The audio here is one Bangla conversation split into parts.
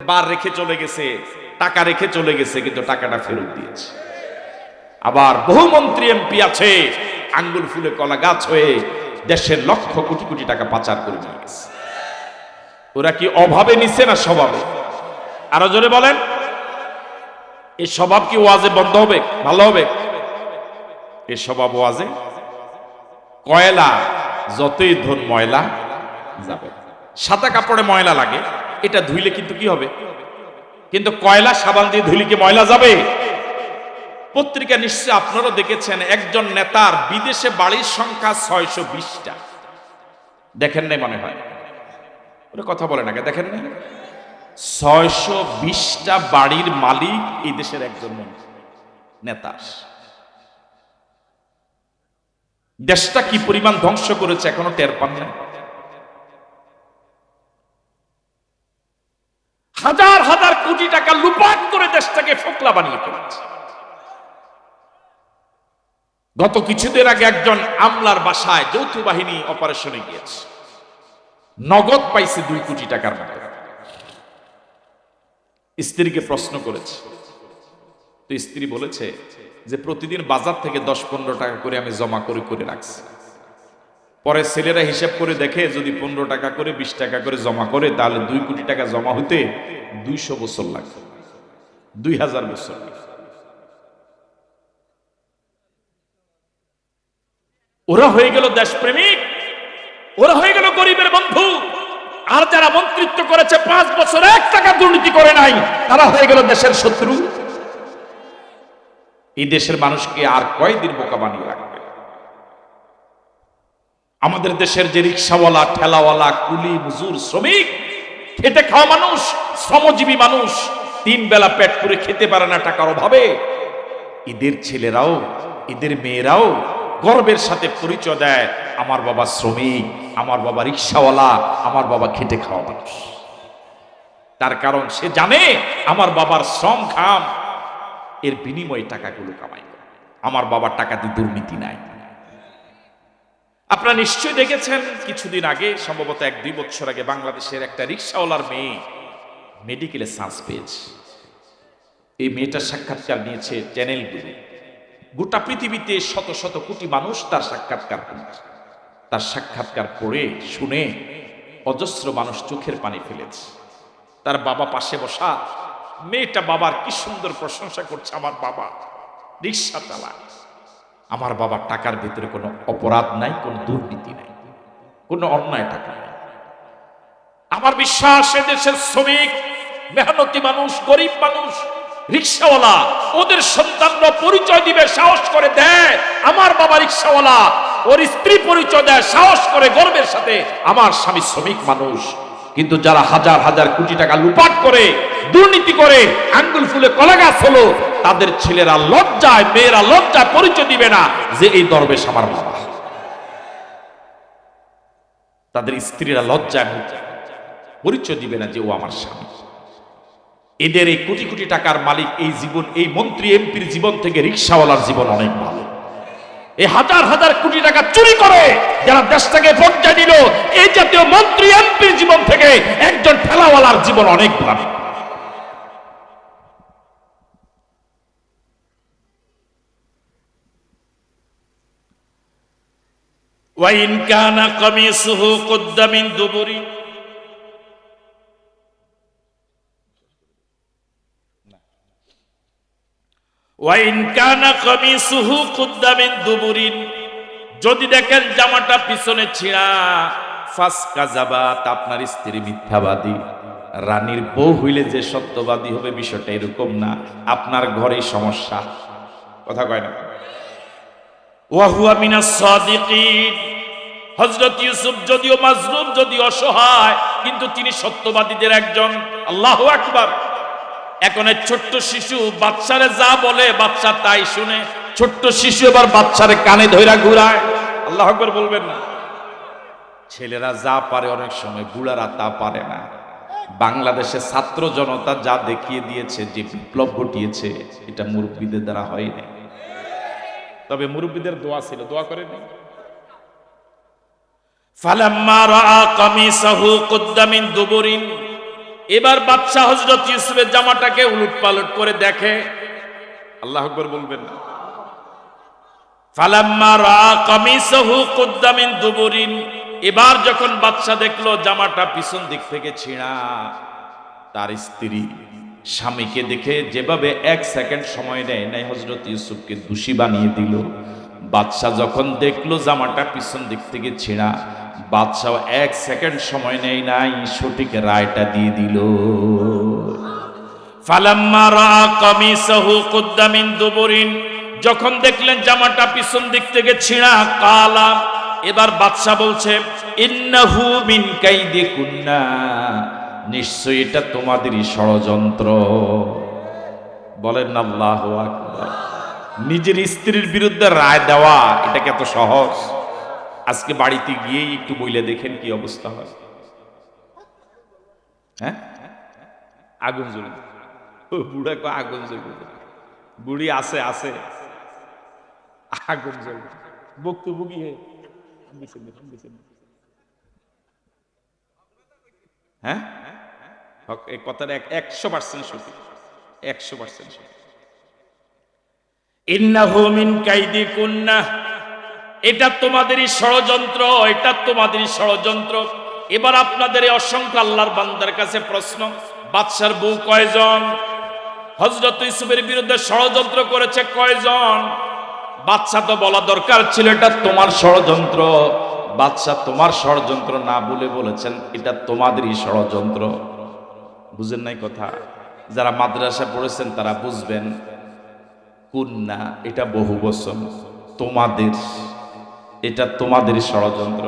বার রেখে চলে গেছে, টাকা রেখে চলে গেছে, কিন্তু টাকাটা ফেরত দিয়েছে। আবার বহু মন্ত্রী এমপি আছে আঙ্গুল ফুলে কলা গাছ হয়ে দেশের লক্ষ কোটি কোটি টাকা পাচার করে নিয়ে গেছে। ওরা কি অভাবে নিছে না স্বভাবে? আরো জোরে বলেন। এই স্বভাব কি ওয়াজে বন্ধ হবে? ভালো হবে? এই স্বভাব ওয়াজে কয়লা যতই ধন ময়লা যাবে। সাদা কাপড়ে ময়লা লাগে, এটা ধুইলে কিন্তু কি হবে? কিন্তু কয়লা সাবান দিয়ে ধুইলে কি ময়লা যাবে? পত্রিকা নিশ্চয় আপনারা দেখেছেন, একজন নেতার বিদেশে বাড়ির সংখ্যা 620টা। দেখেন নাই মনে হয়? ওরা কথা বলে না, দেখেন নাই? 620টা বাড়ির মালিক এই দেশের একজন নেতা। দেশটা কি পরিমাণ ধ্বংস করেছে এখনো টের পান না? হাজার হাজার কোটি টাকা লুপাট করে দেশটাকে ফোকলা বানিয়ে ফেলেছে। গত কিছুদিন আগে একজন আমলার বাসায় যৌথ বাহিনী অপারেশনে গিয়েছে, নগদ পাইছে 2 কোটি টাকার মতো। স্ত্রীকে প্রশ্ন করেছে, তো স্ত্রী বলেছে যে প্রতিদিন বাজার থেকে 10-15 টাকা করে আমি জমা করে করে রাখছি। পরে ছেলেরা হিসাব করে দেখে যদি 15 টাকা করে 20 টাকা করে জমা করে তাহলে 2 কোটি টাকা জমা হতে 200 বছর লাগবে, 2000 বছর। ওরা হয়ে গেল দেশপ্রেমিক, ওরা হয়ে গেল গরিবের বন্ধু। আর যারা মন্ত্রিত্ব করেছে 5 বছর 1 টাকা দুর্নীতি করে নাই, তারা হয়ে গেল দেশের শত্রু। এই দেশের মানুষকে আর কয়দিন বোকা বানিয়ে রাখবে? আমাদের দেশের যে রিক্সাওয়ালা, ঠেলাওয়ালা, কুলি, মজুর, শ্রমিক, খেটে খাওয়া মানুষ, শ্রমজীবী মানুষ, 3 বেলা পেট পুরে খেতে পারে না টাকার অভাবে, এদের ছেলেরাও, এদের মেয়েরাও গর্বের সাথে পরিচয় দেয়, আমার বাবা শ্রমিক, আমার বাবা রিক্সাওয়ালা, আমার বাবা খেটে খাওয়া মানুষ। তার কারণ সে জানে আমার বাবার শ্রম ঘাম এর বিনিময়ে টাকাগুলো কামাই করে। আমার বাবার টাকাতে দুর্নীতি নাই। আপনারা নিশ্চয়ই দেখেছেন কিছুদিন আগে, সম্ভবত 1-2 বছর আগে, বাংলাদেশের একটা রিক্সাওয়ালার মেয়ে মেডিকেলে চান্স পেয়েছে। এই মেয়েটার সাক্ষাৎকার নিয়েছে চ্যানেলগুলো। গোটা পৃথিবীতে শত শত কোটি মানুষ তার সাক্ষাৎকার পড়েছে। তার সাক্ষাৎকার পড়ে শুনে অজস্র মানুষ চোখের পানি ফেলেছে। তার বাবা পাশে বসা, মেয়েটা বাবার কি সুন্দর প্রশংসা করছে, আমার বাবা রিক্সা চালায়, আমার বাবার টাকার ভিতরে কোনো অপরাধ নাই, কোনো দুর্নীতি নাই, কোনো অন্যায় টাকা নাই। আমার বিশ্বাস দেশের শ্রমিক, মেহনতি মানুষ, গরিব মানুষ, রিক্সাওয়ালা, ওদের সন্তানরা পরিচয় দিবে, সাহস করে দেয় আমার বাবা রিক্সাওয়ালা, ওর স্ত্রী পরিচয় দেয় সাহস করে গর্বের সাথে আমার স্বামী শ্রমিক মানুষ। কিন্তু যারা হাজার হাজার কোটি টাকা লুপাট করে, দুর্নীতি করে, আঙ্গুল ফুলে কলা গাছ হলো, তাদের ছেলেরা লজ্জায়, মেয়েরা লজ্জায় পরিচয় দিবে না যে এই দরবেশ আমার বাবা। তাদের স্ত্রীরা লজ্জায় পরিচয় দিবে না যে ও আমার স্বামী। এদের এই কোটি কোটি টাকার মালিক এই জীবন, এই মন্ত্রী এমপির জীবন থেকে রিক্সাওয়ালার জীবন অনেক ভালো। এই হাজার হাজার কোটি টাকা চুরি করে যারা দেশটাকে পর্যায়ে দিল, এই জাতীয় মন্ত্রী এমপির জীবন থেকে একজন ঠেলাওয়ালার জীবন অনেক ভালো। ওয়াইন কানা কামিসুহু কুদ্দা মিন দুবুরি, ওয়াইন কানা কামিসুহু কুদ্দা মিন দুবুরিন, যদি দেখেন জামাটা পিছনে ছিঁড়া, ফাসকাযাবাত, আপনার স্ত্রী মিথ্যাবাদী। রানীর বউ হইলে যে সত্যবাদী হবে বিষয়টা এরকম না, আপনার ঘরেই সমস্যা। কথা কয় না? ওয়া হুয়া মিনাস সাদিকিন, হযরত ইউসুফ যদিও মাজলুম, যদিও অসহায়, কিন্তু তিনি সত্যবাদীদের একজন। আল্লাহু আকবার। এখন এক ছোট্ট শিশু বাচ্চারে যা বলে বাচ্চা তাই শুনে। ছোট্ট শিশু এবার বাচ্চারে কানে ধইরা ঘুরায়। আল্লাহু আকবার বলবেন না? ছেলেরা যা পারে অনেক সময় বুড়ারা তা পারে না। বাংলাদেশে ছাত্র জনতা যা দেখিয়ে দিয়েছে, যে বিপ্লব ঘটিয়েছে, এটা মুরব্বীদের দ্বারা হয়নি। তবে মুরব্বীদের দোয়া ছিল, দোয়া করেনি। ফালাম্মা রাআ কামিসাহু কুদ্দা মিন দুবুরিন, এবার বাদশা হযরত ইউসুফের জামাটাকে উলটপালট করে দেখে। আল্লাহু আকবার বলবেন না? ফালাম্মা রা কামিসাহু কুদ্দা মিন দুবুরিন, এবার যখন বাদশা দেখলো জামাটা পিছন দিক থেকে ছিঁড়া, তার স্ত্রী স্বামীকে দেখে যেভাবে এক সেকেন্ড সময় নেয় নাই হযরত ইউসুফকে দোষী বানিয়ে দিল। বাদশা যখন দেখলো জামাটা পিছন দিক থেকে ছিঁড়া, বাদশাও এক সেকেন্ড সময় নেয় নাই, সঠিক রায়টা দিয়ে দিল। ফালাম্মা রা কামিসাহু কুদ্দা মিন দুবুরিন, যখন দেখলেন জামাটা পিছন দিক থেকে ছিঁড়া, কালা, এবার বাদশা বলছে ইন্নাহু মিন কাইদিকুন্না, নিশ্চয়ই এটা তোমাদেরই ষড়যন্ত্র। বলেন না আল্লাহু আকবার। নিজের স্ত্রীর বিরুদ্ধে রায় দেওয়া এটা কি এত সহজ? আজকে বাড়িতে গিয়েই একটু বইলে দেখেন কি অবস্থা হয়। হ্যাঁ, আগুন জ্বলে, বুড়া কো আগুন জ্বলে, বুড়ি আছে আছে আগুন জ্বলে, বক্তব্যি হে। হ্যাঁ, এই কথাটা 100% সত্যি, 100% সত্যি। ইন্নাহু মিন কাইদিকুন্না, এটা তোমাদেরই ষড়যন্ত্র, এটা তোমাদেরই ষড়যন্ত্র। এবার আপনাদের এই অসংখ্য আল্লাহর বান্দার কাছে প্রশ্ন, বাদশার বউ কয়জন? হযরত ইউসুফের বিরুদ্ধে ষড়যন্ত্র করেছে কয়জন? বাদশা তো বলা দরকার ছিল এটা তোমার ষড়যন্ত্র। বাদশা তোমার ষড়যন্ত্র না বলে বলেছেন এটা তোমাদেরই ষড়যন্ত্র। বুঝেন নাই কথা? যারা মাদ্রাসা পড়েছেন তারা বুঝবেন। কুন্না এটা বহু বচন, তোমাদের, এটা তোমাদেরই ষড়যন্ত্র।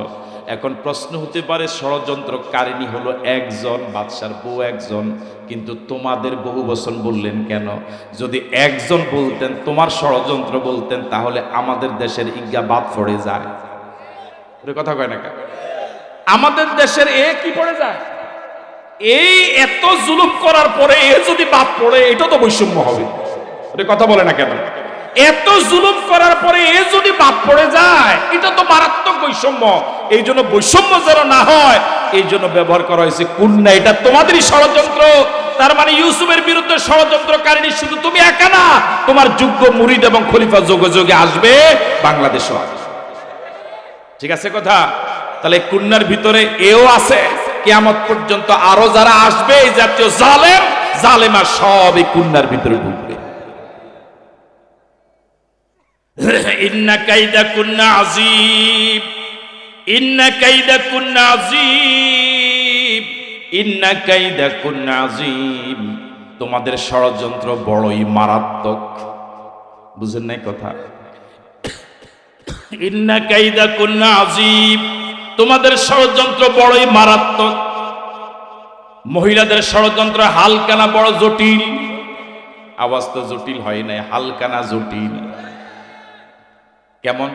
এখন প্রশ্ন হতে পারে ষড়যন্ত্রকারিণী হলো একজন, বাদশার বউ একজন, কিন্তু তোমাদের বহু বচন বললেন কেন? যদি একজন বলতেন, তোমার ষড়যন্ত্র বলতেন, তাহলে আমাদের দেশের ইজ্ঞা বাদ পড়ে যায়। কথা কয় না কেন? আমাদের দেশের এ কি পড়ে যায়? এই এত জুলুম করার পরে এ যদি বাদ পড়ে, এটা তো বৈষম্য হবে। কথা বলে না কেন? এত জুলুম করার পরে এ যদি বাদ পড়ে যায়, এটা তো মারাত্মক বৈষম্য। এই জন্য বৈষম্য যেন না হয়, এই জন্য ব্যবহার করা হয়েছে কুন্না, এটা তোমাদেরই ষড়যন্ত্র। তার মানে ইউসুফের বিরুদ্ধে ষড়যন্ত্রকারিণী শুধু তুমি একা না, তোমার যোগ্য মুরিদ এবং খলিফা যোগে যোগে আসবে, বাংলাদেশও আসবে। ঠিক আছে কথা? তাহলে কুন্নার ভিতরে এও আছে, কিয়ামত পর্যন্ত আরো যারা আসবে এই জাতীয় জালেম জালেমা সব এই কুন্নার ভিতরে ঢুকবে। ইন্না কাইদাকুন্না আযীম, ইন্না কাইদাকুন্না আযীম, ইন্না কাইদাকুন্না আযীম, তোমাদের ষড়যন্ত্র বড়ই মারাত্মক। বুঝেন নাই কথা? ইন্না কাইদাকুন্না আযীম, তোমাদের ষড়যন্ত্র বড়ই মারাত্মক। মহিলাদের ষড়যন্ত্র হালকা না বড় জটিল? আওয়াজ তো জটিল হয় নাই, হালকা না জটিল? কেমন?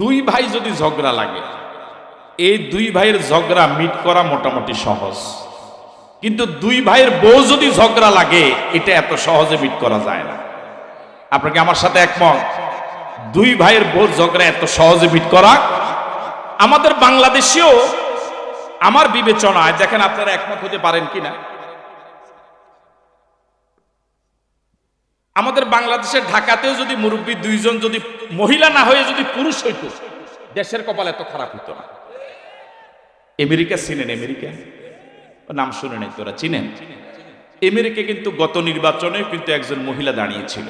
দুই ভাই যদি ঝগড়া লাগে, এই দুই ভাইয়ের ঝগড়া মিট করা মোটামুটি সহজ, কিন্তু দুই ভাইয়ের বউ যদি ঝগড়া লাগে, এটা এত সহজে মিট করা যায় না। আপনাকে আমার সাথে একমত? দুই ভাইয়ের বউ ঝগড়া এত সহজে মিট করা, আমাদের বাংলাদেশেও আমার বিবেচনায়, দেখেন আপনারা একমত হতে পারেন কিনা, আমাদের বাংলাদেশের ঢাকাতেও যদি মুরব্বী দুইজন যদি মহিলা না হয়ে যদি পুরুষ হইতো, দেশের কপাল এত খারাপ হইতো না। আমেরিকা চিনেন? আমেরিকা নাম শুনে নাই তোরা? চিনেন? আমেরিকা কিন্তু গত নির্বাচনে কিন্তু একজন মহিলা দাঁড়িয়েছিল,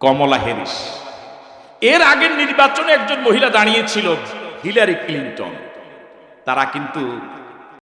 কমলা হ্যারিস। এর আগের নির্বাচনে একজন মহিলা দাঁড়িয়েছিল, হিলারি ক্লিন্টন। তারা কিন্তু